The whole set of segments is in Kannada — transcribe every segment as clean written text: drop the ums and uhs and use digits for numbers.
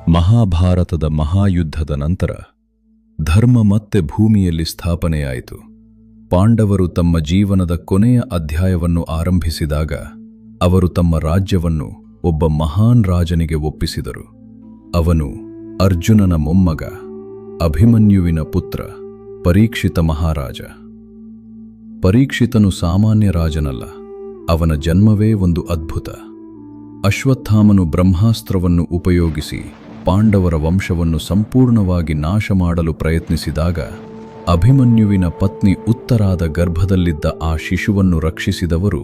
ಮಹಾಭಾರತದ ಮಹಾಯುದ್ಧದ ನಂತರ ಧರ್ಮ ಮತ್ತೆ ಭೂಮಿಯಲ್ಲಿ ಸ್ಥಾಪನೆಯಾಯಿತು. ಪಾಂಡವರು ತಮ್ಮ ಜೀವನದ ಕೊನೆಯ ಅಧ್ಯಾಯವನ್ನು ಆರಂಭಿಸಿದಾಗ ಅವರು ತಮ್ಮ ರಾಜ್ಯವನ್ನು ಒಬ್ಬ ಮಹಾನ್ ರಾಜನಿಗೆ ಒಪ್ಪಿಸಿದರು. ಅವನು ಅರ್ಜುನನ ಮೊಮ್ಮಗ, ಅಭಿಮನ್ಯುವಿನ ಪುತ್ರ ಪರೀಕ್ಷಿತ ಮಹಾರಾಜ. ಪರೀಕ್ಷಿತನು ಸಾಮಾನ್ಯ ರಾಜನಲ್ಲ, ಅವನ ಜನ್ಮವೇ ಒಂದು ಅದ್ಭುತ. ಅಶ್ವತ್ಥಾಮನು ಬ್ರಹ್ಮಾಸ್ತ್ರವನ್ನು ಉಪಯೋಗಿಸಿ ಪಾಂಡವರ ವಂಶವನ್ನು ಸಂಪೂರ್ಣವಾಗಿ ನಾಶ ಮಾಡಲು ಪ್ರಯತ್ನಿಸಿದಾಗ ಅಭಿಮನ್ಯುವಿನ ಪತ್ನಿ ಉತ್ತರಾದ ಗರ್ಭದಲ್ಲಿದ್ದ ಆ ಶಿಶುವನ್ನು ರಕ್ಷಿಸಿದವರು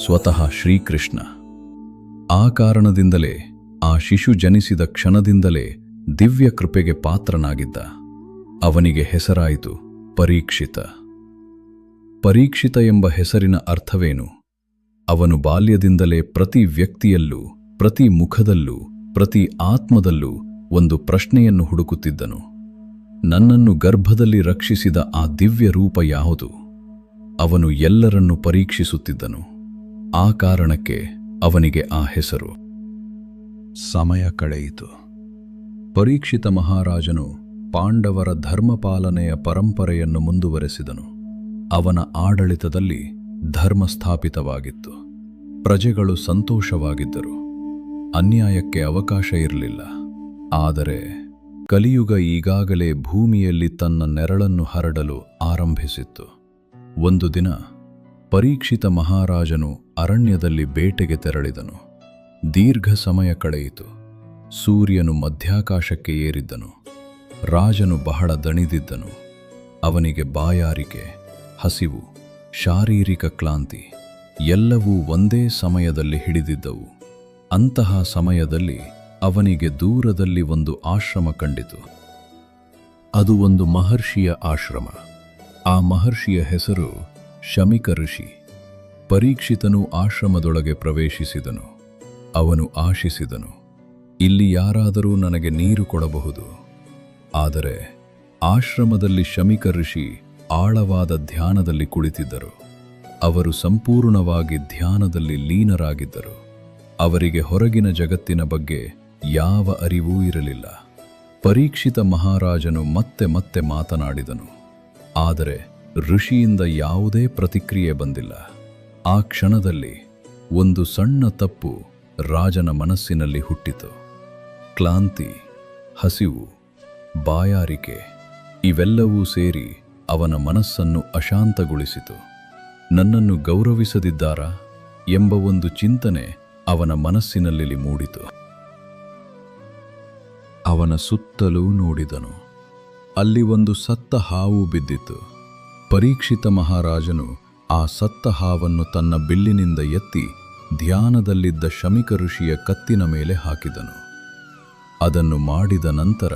ಸ್ವತಃ ಶ್ರೀಕೃಷ್ಣ. ಆ ಕಾರಣದಿಂದಲೇ ಆ ಶಿಶು ಜನಿಸಿದ ಕ್ಷಣದಿಂದಲೇ ದಿವ್ಯ ಕೃಪೆಗೆ ಪಾತ್ರನಾಗಿದ್ದ. ಅವನಿಗೆ ಹೆಸರಾಯಿತು ಪರೀಕ್ಷಿತ. ಪರೀಕ್ಷಿತ ಎಂಬ ಹೆಸರಿನ ಅರ್ಥವೇನು? ಅವನು ಬಾಲ್ಯದಿಂದಲೇ ಪ್ರತಿ ವ್ಯಕ್ತಿಯಲ್ಲೂ, ಪ್ರತಿ ಮುಖದಲ್ಲೂ, ಪ್ರತಿ ಆತ್ಮದಲ್ಲೂ ಒಂದು ಪ್ರಶ್ನೆಯನ್ನು ಹುಡುಕುತ್ತಿದ್ದನು. ನನ್ನನ್ನು ಗರ್ಭದಲ್ಲಿ ರಕ್ಷಿಸಿದ ಆ ದಿವ್ಯ ರೂಪ ಯಾವುದು? ಅವನು ಎಲ್ಲರನ್ನೂ ಪರೀಕ್ಷಿಸುತ್ತಿದ್ದನು. ಆ ಕಾರಣಕ್ಕೆ ಅವನಿಗೆ ಆ ಹೆಸರು. ಸಮಯ ಕಳೆಯಿತು. ಪರೀಕ್ಷಿತ ಮಹಾರಾಜನು ಪಾಂಡವರ ಧರ್ಮಪಾಲನೆಯ ಪರಂಪರೆಯನ್ನು ಮುಂದುವರೆಸಿದನು. ಅವನ ಆಡಳಿತದಲ್ಲಿ ಧರ್ಮ ಸ್ಥಾಪಿತವಾಗಿತ್ತು. ಪ್ರಜೆಗಳು ಸಂತೋಷವಾಗಿದ್ದರು. ಅನ್ಯಾಯಕ್ಕೆ ಅವಕಾಶ ಇರಲಿಲ್ಲ. ಆದರೆ ಕಲಿಯುಗ ಈಗಾಗಲೇ ಭೂಮಿಯಲ್ಲಿ ತನ್ನ ನೆರಳನ್ನು ಹರಡಲು ಆರಂಭಿಸಿತ್ತು. ಒಂದು ದಿನ ಪರೀಕ್ಷಿತ ಮಹಾರಾಜನು ಅರಣ್ಯದಲ್ಲಿ ಬೇಟೆಗೆ ತೆರಳಿದನು. ದೀರ್ಘ ಸಮಯ ಕಳೆಯಿತು. ಸೂರ್ಯನು ಮಧ್ಯಾಕಾಶಕ್ಕೆ ಏರಿದ್ದನು. ರಾಜನು ಬಹಳ ದಣಿದಿದ್ದನು. ಅವನಿಗೆ ಬಾಯಾರಿಕೆ, ಹಸಿವು, ಶಾರೀರಿಕ ಕ್ಲಾಂತಿ ಎಲ್ಲವೂ ಒಂದೇ ಸಮಯದಲ್ಲಿ ಹಿಡಿದಿದ್ದವು. ಅಂತಹ ಸಮಯದಲ್ಲಿ ಅವನಿಗೆ ದೂರದಲ್ಲಿ ಒಂದು ಆಶ್ರಮ ಕಂಡಿತು. ಅದು ಒಂದು ಮಹರ್ಷಿಯ ಆಶ್ರಮ. ಆ ಮಹರ್ಷಿಯ ಹೆಸರು ಶಮಿಕ ಋಷಿ. ಪರೀಕ್ಷಿತನು ಆಶ್ರಮದೊಳಗೆ ಪ್ರವೇಶಿಸಿದನು. ಅವನು ಆಶಿಸಿದನು, ಇಲ್ಲಿ ಯಾರಾದರೂ ನನಗೆ ನೀರು ಕೊಡಬಹುದು. ಆದರೆ ಆಶ್ರಮದಲ್ಲಿ ಶಮಿಕ ಋಷಿ ಆಳವಾದ ಧ್ಯಾನದಲ್ಲಿ ಕುಳಿತಿದ್ದರು. ಅವರು ಸಂಪೂರ್ಣವಾಗಿ ಧ್ಯಾನದಲ್ಲಿ ಲೀನರಾಗಿದ್ದರು. ಅವರಿಗೆ ಹೊರಗಿನ ಜಗತ್ತಿನ ಬಗ್ಗೆ ಯಾವ ಅರಿವೂ ಇರಲಿಲ್ಲ. ಪರೀಕ್ಷಿತ ಮಹಾರಾಜನು ಮತ್ತೆ ಮತ್ತೆ ಮಾತನಾಡಿದನು, ಆದರೆ ಋಷಿಯಿಂದ ಯಾವುದೇ ಪ್ರತಿಕ್ರಿಯೆ ಬಂದಿಲ್ಲ. ಆ ಕ್ಷಣದಲ್ಲಿ ಒಂದು ಸಣ್ಣ ತಪ್ಪು ರಾಜನ ಮನಸ್ಸಿನಲ್ಲಿ ಹುಟ್ಟಿತು. ಕ್ಲಾಂತಿ, ಹಸಿವು, ಬಾಯಾರಿಕೆ ಇವೆಲ್ಲವೂ ಸೇರಿ ಅವನ ಮನಸ್ಸನ್ನು ಅಶಾಂತಗೊಳಿಸಿತು. ನನ್ನನ್ನು ಗೌರವಿಸದಿದ್ದಾರಾ ಎಂಬ ಒಂದು ಚಿಂತನೆ ಅವನ ಮನಸ್ಸಿನಲ್ಲಿ ಮೂಡಿತು. ಅವನ ಸುತ್ತಲೂ ನೋಡಿದನು. ಅಲ್ಲಿ ಒಂದು ಸತ್ತ ಹಾವು ಬಿದ್ದಿತ್ತು. ಪರೀಕ್ಷಿತ ಮಹಾರಾಜನು ಆ ಸತ್ತ ಹಾವನ್ನು ತನ್ನ ಬಿಲ್ಲಿನಿಂದ ಎತ್ತಿ ಧ್ಯಾನದಲ್ಲಿದ್ದ ಶಮಿಕ ಋಷಿಯ ಕತ್ತಿನ ಮೇಲೆ ಹಾಕಿದನು. ಅದನ್ನು ಮಾಡಿದ ನಂತರ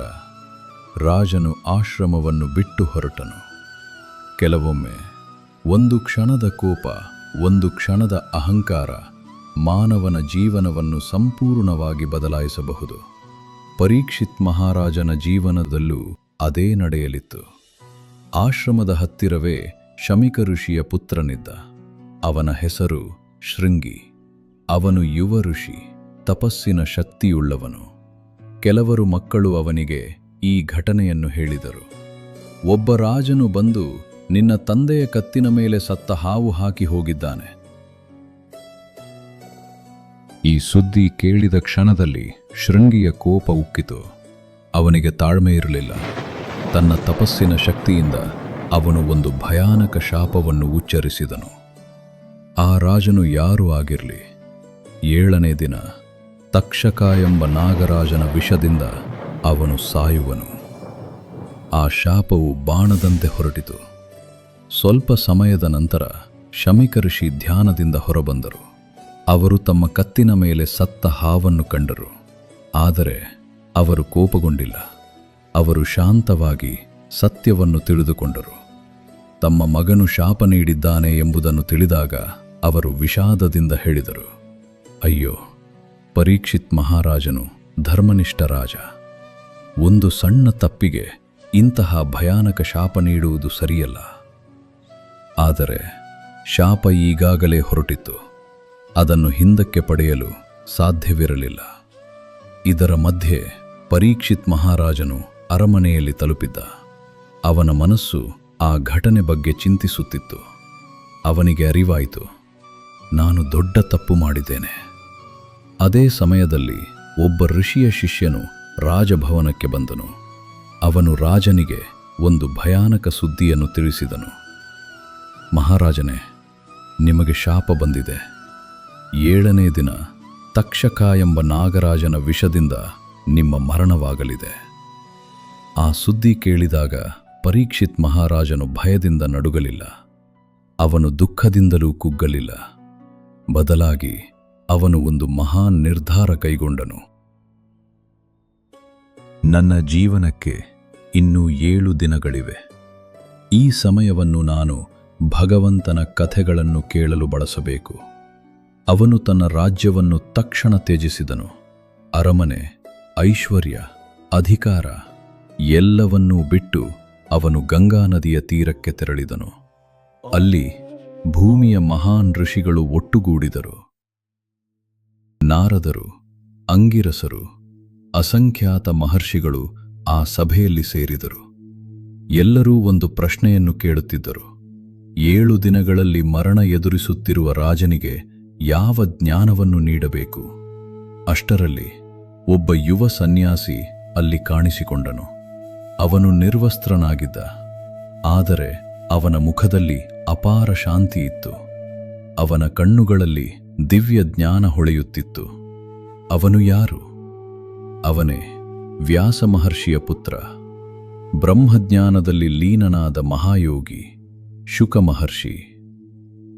ರಾಜನು ಆಶ್ರಮವನ್ನು ಬಿಟ್ಟು ಹೊರಟನು. ಕೆಲವೊಮ್ಮೆ ಒಂದು ಕ್ಷಣದ ಕೋಪ, ಒಂದು ಕ್ಷಣದ ಅಹಂಕಾರ ಮಾನವನ ಜೀವನವನ್ನು ಸಂಪೂರ್ಣವಾಗಿ ಬದಲಾಯಿಸಬಹುದು. ಪರೀಕ್ಷಿತ್ ಮಹಾರಾಜನ ಜೀವನದಲ್ಲೂ ಅದೇ ನಡೆಯಲಿತ್ತು. ಆಶ್ರಮದ ಹತ್ತಿರವೇ ಶಮಿಕ ಋಷಿಯ ಪುತ್ರನಿದ್ದ. ಅವನ ಹೆಸರು ಶೃಂಗಿ. ಅವನು ಯುವ ಋಷಿ, ತಪಸ್ಸಿನ ಶಕ್ತಿಯುಳ್ಳವನು. ಕೆಲವರು ಮಕ್ಕಳು ಅವನಿಗೆ ಈ ಘಟನೆಯನ್ನು ಹೇಳಿದರು. ಒಬ್ಬ ರಾಜನು ಬಂದು ನಿನ್ನ ತಂದೆಯ ಕತ್ತಿನ ಮೇಲೆ ಸತ್ತ ಹಾವು ಹಾಕಿ ಹೋಗಿದ್ದಾನೆ. ಈ ಸುದ್ದಿ ಕೇಳಿದ ಕ್ಷಣದಲ್ಲಿ ಶೃಂಗಿಯ ಕೋಪ ಉಕ್ಕಿತು. ಅವನಿಗೆ ತಾಳ್ಮೆ ಇರಲಿಲ್ಲ. ತನ್ನ ತಪಸ್ಸಿನ ಶಕ್ತಿಯಿಂದ ಅವನು ಒಂದು ಭಯಾನಕ ಶಾಪವನ್ನು ಉಚ್ಚರಿಸಿದನು. ಆ ರಾಜನು ಯಾರೂ ಆಗಿರಲಿ, 7ನೇ ದಿನ ತಕ್ಷಕ ಎಂಬ ನಾಗರಾಜನ ವಿಷದಿಂದ ಅವನು ಸಾಯುವನು. ಆ ಶಾಪವು ಬಾಣದಂತೆ ಹೊರಟಿತು. ಸ್ವಲ್ಪ ಸಮಯದ ನಂತರ ಶಮಿಕ ಋಷಿ ಧ್ಯಾನದಿಂದ ಹೊರಬಂದರು. ಅವರು ತಮ್ಮ ಕತ್ತಿನ ಮೇಲೆ ಸತ್ತ ಹಾವನ್ನು ಕಂಡರು. ಆದರೆ ಅವರು ಕೋಪಗೊಂಡಿಲ್ಲ. ಅವರು ಶಾಂತವಾಗಿ ಸತ್ಯವನ್ನು ತಿಳಿದುಕೊಂಡರು. ತಮ್ಮ ಮಗನು ಶಾಪ ನೀಡಿದ್ದಾನೆ ಎಂಬುದನ್ನು ತಿಳಿದಾಗ ಅವರು ವಿಷಾದದಿಂದ ಹೇಳಿದರು, ಅಯ್ಯೋ, ಪರೀಕ್ಷಿತ್ ಮಹಾರಾಜನು ಧರ್ಮನಿಷ್ಠ ರಾಜ. ಒಂದು ಸಣ್ಣ ತಪ್ಪಿಗೆ ಇಂತಹ ಭಯಾನಕ ಶಾಪ ನೀಡುವುದು ಸರಿಯಲ್ಲ. ಆದರೆ ಶಾಪ ಈಗಾಗಲೇ ಹೊರಟಿತ್ತು. ಅದನ್ನು ಹಿಂದಕ್ಕೆ ಪಡೆಯಲು ಸಾಧ್ಯವಿರಲಿಲ್ಲ. ಇದರ ಮಧ್ಯೆ ಪರೀಕ್ಷಿತ್ ಮಹಾರಾಜನು ಅರಮನೆಯಲ್ಲಿ ತಲುಪಿದ್ದ. ಅವನ ಮನಸ್ಸು ಆ ಘಟನೆ ಬಗ್ಗೆ ಚಿಂತಿಸುತ್ತಿತ್ತು. ಅವನಿಗೆ ಅರಿವಾಯಿತು, ನಾನು ದೊಡ್ಡ ತಪ್ಪು ಮಾಡಿದ್ದೇನೆ. ಅದೇ ಸಮಯದಲ್ಲಿ ಒಬ್ಬ ಋಷಿಯ ಶಿಷ್ಯನು ರಾಜಭವನಕ್ಕೆ ಬಂದನು. ಅವನು ರಾಜನಿಗೆ ಒಂದು ಭಯಾನಕ ಸುದ್ದಿಯನ್ನು ತಿಳಿಸಿದನು. ಮಹಾರಾಜನೇ, ನಿಮಗೆ ಶಾಪ ಬಂದಿದೆ. 7ನೇ ದಿನ ತಕ್ಷಕ ಎಂಬ ನಾಗರಾಜನ ವಿಷದಿಂದ ನಿಮ್ಮ ಮರಣವಾಗಲಿದೆ. ಆ ಸುದ್ದಿ ಕೇಳಿದಾಗ ಪರೀಕ್ಷಿತ್ ಮಹಾರಾಜನು ಭಯದಿಂದ ನಡುಗಲಿಲ್ಲ. ಅವನು ದುಃಖದಿಂದಲೂ ಕುಗ್ಗಲಿಲ್ಲ. ಬದಲಾಗಿ ಅವನು ಒಂದು ಮಹಾನ್ ನಿರ್ಧಾರ ಕೈಗೊಂಡನು. ನನ್ನ ಜೀವನಕ್ಕೆ ಇನ್ನೂ 7 ದಿನಗಳಿವೆ. ಈ ಸಮಯವನ್ನು ನಾನು ಭಗವಂತನ ಕಥೆಗಳನ್ನು ಕೇಳಲು ಬಳಸಬೇಕು. ಅವನು ತನ್ನ ರಾಜ್ಯವನ್ನು ತಕ್ಷಣ ತ್ಯಜಿಸಿದನು. ಅರಮನೆ, ಐಶ್ವರ್ಯ, ಅಧಿಕಾರ ಎಲ್ಲವನ್ನೂ ಬಿಟ್ಟು ಅವನು ಗಂಗಾ ನದಿಯ ತೀರಕ್ಕೆ ತೆರಳಿದನು. ಅಲ್ಲಿ ಭೂಮಿಯ ಮಹಾನ್ ಋಷಿಗಳು ಒಟ್ಟುಗೂಡಿದರು. ನಾರದರು, ಅಂಗಿರಸರು, ಅಸಂಖ್ಯಾತ ಮಹರ್ಷಿಗಳು ಆ ಸಭೆಯಲ್ಲಿ ಸೇರಿದರು. ಎಲ್ಲರೂ ಒಂದು ಪ್ರಶ್ನೆಯನ್ನು ಕೇಳುತ್ತಿದ್ದರು. 7 ದಿನಗಳಲ್ಲಿ ಮರಣ ಎದುರಿಸುತ್ತಿರುವ ರಾಜನಿಗೆ ಯಾವ ಜ್ಞಾನವನ್ನು ನೀಡಬೇಕು? ಅಷ್ಟರಲ್ಲಿ ಒಬ್ಬ ಯುವ ಸನ್ಯಾಸಿ ಅಲ್ಲಿ ಕಾಣಿಸಿಕೊಂಡನು. ಅವನು ನಿರ್ವಸ್ತ್ರನಾಗಿದ್ದ. ಆದರೆ ಅವನ ಮುಖದಲ್ಲಿ ಅಪಾರ ಶಾಂತಿ ಇತ್ತು. ಅವನ ಕಣ್ಣುಗಳಲ್ಲಿ ದಿವ್ಯ ಜ್ಞಾನ ಹೊಳೆಯುತ್ತಿತ್ತು. ಅವನು ಯಾರು? ಅವನೇ ವ್ಯಾಸ ಮಹರ್ಷಿಯ ಪುತ್ರ, ಬ್ರಹ್ಮಜ್ಞಾನದಲ್ಲಿ ಲೀನನಾದ ಮಹಾಯೋಗಿ ಶುಕ ಮಹರ್ಷಿ.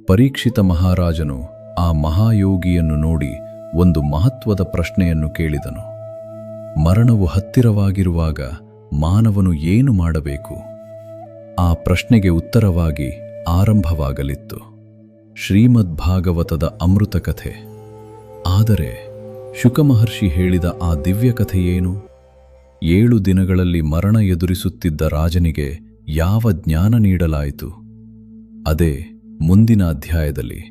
ಪರೀಕ್ಷಿತ ಮಹಾರಾಜನು ಆ ಮಹಾಯೋಗಿಯನ್ನು ನೋಡಿ ಒಂದು ಮಹತ್ವದ ಪ್ರಶ್ನೆಯನ್ನು ಕೇಳಿದನು. ಮರಣವು ಹತ್ತಿರವಾಗಿರುವಾಗ ಮಾನವನು ಏನು ಮಾಡಬೇಕು? ಆ ಪ್ರಶ್ನೆಗೆ ಉತ್ತರವಾಗಿ ಆರಂಭವಾಗಲಿತ್ತು ಶ್ರೀಮದ್ ಭಾಗವತದ ಅಮೃತ ಕಥೆ. ಆದರೆ ಶುಕಮಹರ್ಷಿ ಹೇಳಿದ ಆ ದಿವ್ಯ ಕಥೆಯೇನು? 7 ದಿನಗಳಲ್ಲಿ ಮರಣ ಎದುರಿಸುತ್ತಿದ್ದ ರಾಜನಿಗೆ ಯಾವ ಜ್ಞಾನ ನೀಡಲಾಯಿತು? ಅದೇ ಮುಂದಿನ ಅಧ್ಯಾಯದಲ್ಲಿ.